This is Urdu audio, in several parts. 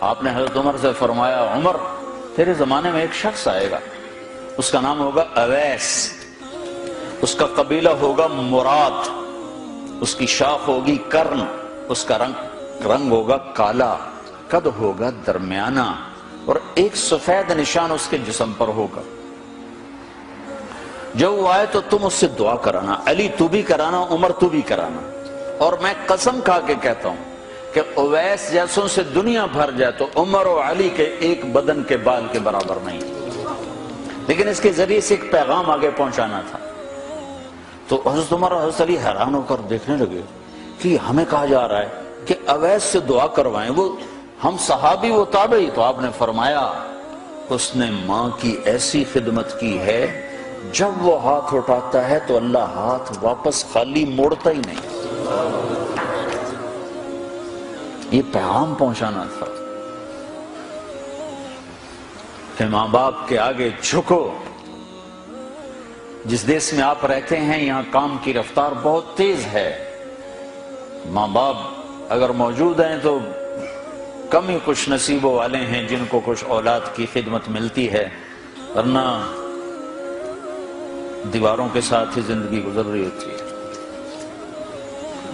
آپ نے حضرت عمر سے فرمایا عمر تیرے زمانے میں ایک شخص آئے گا، اس کا نام ہوگا اویس، اس کا قبیلہ ہوگا مراد، اس کی شاخ ہوگی کرن، اس کا رنگ ہوگا کالا، قد ہوگا درمیانہ، اور ایک سفید نشان اس کے جسم پر ہوگا۔ جب وہ آئے تو تم اس سے دعا کرانا، علی تو بھی کرانا، عمر تو بھی کرانا، اور میں قسم کھا کے کہتا ہوں کہ اویس جیسوں سے دنیا بھر جائے تو عمر و علی کے ایک بدن کے بال کے برابر نہیں، لیکن اس کے ذریعے سے ایک پیغام آگے پہنچانا تھا۔ تو حضرت عمر اور حضرت علی حیران ہو کر دیکھنے لگے کہ ہمیں کہا جا رہا ہے کہ اویس سے دعا کروائیں، وہ ہم صحابی وہ تابعی۔ تو آپ نے فرمایا اس نے ماں کی ایسی خدمت کی ہے، جب وہ ہاتھ اٹھاتا ہے تو اللہ ہاتھ واپس خالی موڑتا ہی نہیں۔ یہ پیغام پہنچانا تھا کہ ماں باپ کے آگے جھکو۔ جس دیش میں آپ رہتے ہیں یہاں کام کی رفتار بہت تیز ہے، ماں باپ اگر موجود ہیں تو کم ہی کچھ نصیبوں والے ہیں جن کو کچھ اولاد کی خدمت ملتی ہے، ورنہ دیواروں کے ساتھ ہی زندگی گزر رہی ہوتی ہے۔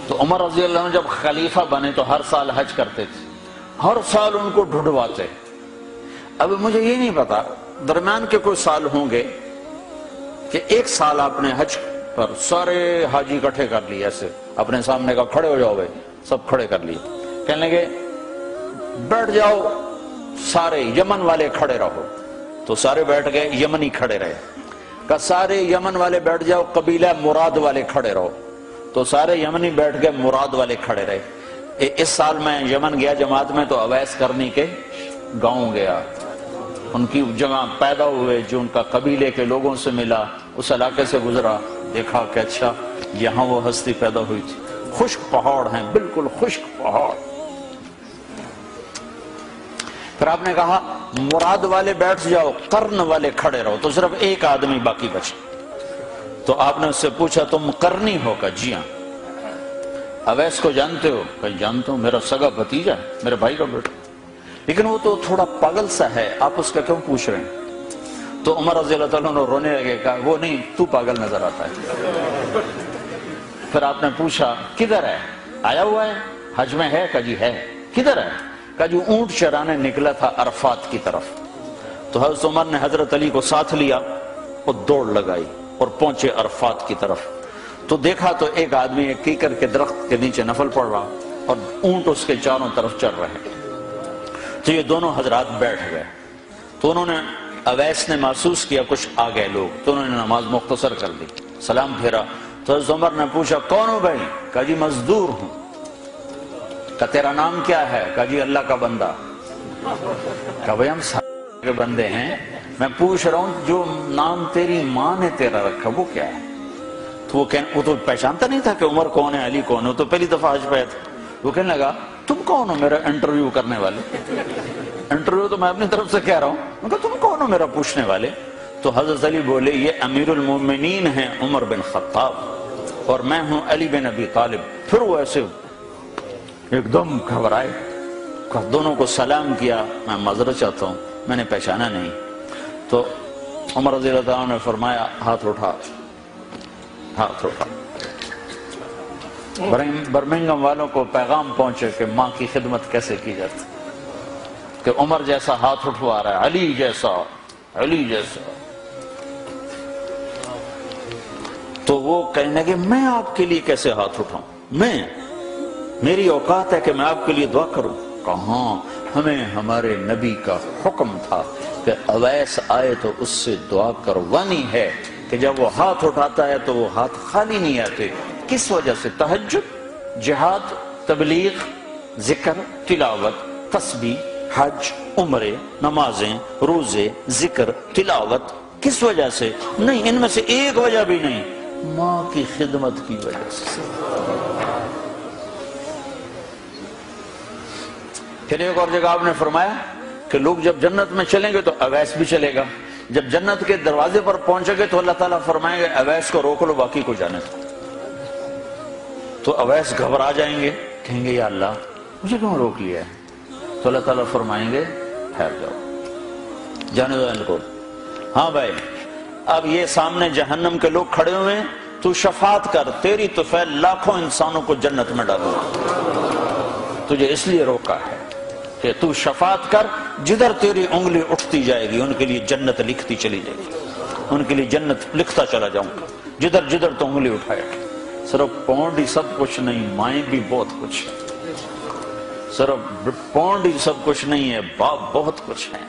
تو عمر رضی اللہ عنہ جب خلیفہ بنے تو ہر سال حج کرتے تھے، ہر سال ان کو ڈھونڈواتے۔ اب مجھے یہ نہیں پتا درمیان کے کوئی سال ہوں گے کہ ایک سال آپ نے حج پر سارے حاجی اکٹھے کر لیے، ایسے اپنے سامنے کا کھڑے ہو جاؤ بھائی، سب کھڑے کر لیے، کہنے لگے بیٹھ جاؤ سارے یمن والے کھڑے رہو، تو سارے بیٹھ گئے، یمنی کھڑے رہے، کہ سارے یمن والے بیٹھ جاؤ، قبیلہ مراد والے کھڑے رہو، تو سارے یمنی بیٹھ گئے، مراد والے کھڑے رہے۔ اس سال میں یمن گیا جماعت میں تو اویس کرنی کے گاؤں گیا، ان کی جگہ پیدا ہوئے، جو ان کا قبیلے کے لوگوں سے ملا، اس علاقے سے گزرا، دیکھا کہ اچھا یہاں وہ ہستی پیدا ہوئی تھی، خشک پہاڑ ہیں، بالکل خشک پہاڑ۔ پھر آپ نے کہا مراد والے بیٹھ جاؤ، قرن والے کھڑے رہو، تو صرف ایک آدمی باقی بچا۔ تو آپ نے اس سے پوچھا تم قرنی ہو؟ کہ جی ہاں۔ اویس کو جانتے ہو؟ کہ جانتا ہوں، میرا سگا بھتیجا ہے، میرے بھائی کا بیٹا، لیکن وہ تو تھوڑا پاگل سا ہے، آپ اس کا کیوں پوچھ رہے ہیں؟ تو عمر رضی اللہ تعالیٰ نے رونے لگے، کہا وہ نہیں، تو پاگل نظر آتا ہے۔ پھر آپ نے پوچھا کدھر ہے؟ آیا ہوا ہے حج میں؟ ہے؟ کہ جی ہے۔ کدھر ہے؟ کہ جو اونٹ چرانے نکلا تھا عرفات کی طرف۔ تو حضرت عمر نے حضرت علی کو ساتھ لیا اور دوڑ لگائی اور پہنچے عرفات کی طرف، تو دیکھا تو ایک آدمی ایک کیکر کے درخت کے نیچے نفل پڑھ رہا اور اونٹ اس کے چاروں طرف چل رہے۔ تو یہ دونوں حضرات بیٹھ گئے، تو انہوں نے اویس نے محسوس کیا کچھ آ گئے لوگ، تو انہوں نے نماز مختصر کر دی، سلام پھیرا۔ تو حضرت عمر نے پوچھا کون ہو بھائی؟ کہا جی مزدور ہوں۔ کہ تیرا نام کیا ہے؟ کہا جی اللہ کا بندہ۔ کہا بھائی ہم سارے کے بندے ہیں، میں پوچھ رہا ہوں جو نام تیری ماں نے تیرا رکھا وہ کیا ہے؟ تو وہ تو پہچانتا نہیں تھا کہ عمر کون ہے، علی کون ہے، تو پہلی دفعہ حج پہ آیا تھا۔ وہ کہنے لگا تم کون ہو میرا انٹرویو کرنے والے؟ انٹرویو تو میں اپنی طرف سے کہہ رہا ہوں، میں کہا تم کون ہو میرا پوچھنے والے؟ تو حضرت علی بولے یہ امیر المومنین ہیں عمر بن خطاب، اور میں ہوں علی بن ابی طالب۔ پھر وہ ایسے ایک دم گھبرائے، دونوں کو سلام کیا، میں معذرت چاہتا ہوں میں نے پہچانا نہیں۔ تو عمر رضی اللہ عنہ نے فرمایا ہاتھ اٹھا، ہاتھ اٹھا۔ برمنگم والوں کو پیغام پہنچے کہ ماں کی خدمت کیسے کی جاتی، کہ عمر جیسا ہاتھ اٹھوا رہا ہے، علی جیسا، علی جیسا۔ تو وہ کہنے لگے میں آپ کے لیے کیسے ہاتھ اٹھاؤں، میری اوقات ہے کہ میں آپ کے لیے دعا کروں؟ کہاں، ہمیں ہمارے نبی کا حکم تھا کہ اویس آئے تو اس سے دعا کروانی ہے، کہ جب وہ ہاتھ اٹھاتا ہے تو وہ ہاتھ خالی نہیں آتے۔ کس وجہ سے؟ تہجد، جہاد، تبلیغ، ذکر، تلاوت، تسبیح، حج، عمرے، نمازیں، روزے، ذکر، تلاوت۔ کس وجہ سے؟ نہیں، ان میں سے ایک وجہ بھی نہیں، ماں کی خدمت کی وجہ سے۔ پھر ایک اور جگہ آپ نے فرمایا کہ لوگ جب جنت میں چلیں گے تو اویس بھی چلے گا، جب جنت کے دروازے پر پہنچے گے تو اللہ تعالیٰ فرمائیں گے اویس کو روک لو باقی کو جانے دو۔ تو اویس گھبرا جائیں گے، کہیں گے یا اللہ مجھے کیوں روک لیا ہے؟ تو اللہ تعالیٰ فرمائیں گے ٹھہر جاؤ، جانے دو ان کو۔ ہاں بھائی، اب یہ سامنے جہنم کے لوگ کھڑے ہوئے ہیں، تو شفاعت کر، تیری طفیل لاکھوں انسانوں کو جنت میں ڈالوں، تجھے اس لیے روکا ہے کہ تو شفاعت کر، جدھر تیری انگلی اٹھتی جائے گی ان کے لیے جنت لکھتی چلی جائے گی، ان کے لیے جنت لکھتا چلا جاؤں گا، جدھر جدھر تو انگلی اٹھائے۔ صرف پونڈ ہی سب کچھ نہیں، مائیں بھی بہت کچھ ہے، صرف پونڈ ہی سب کچھ نہیں ہے، باپ بہت کچھ ہے۔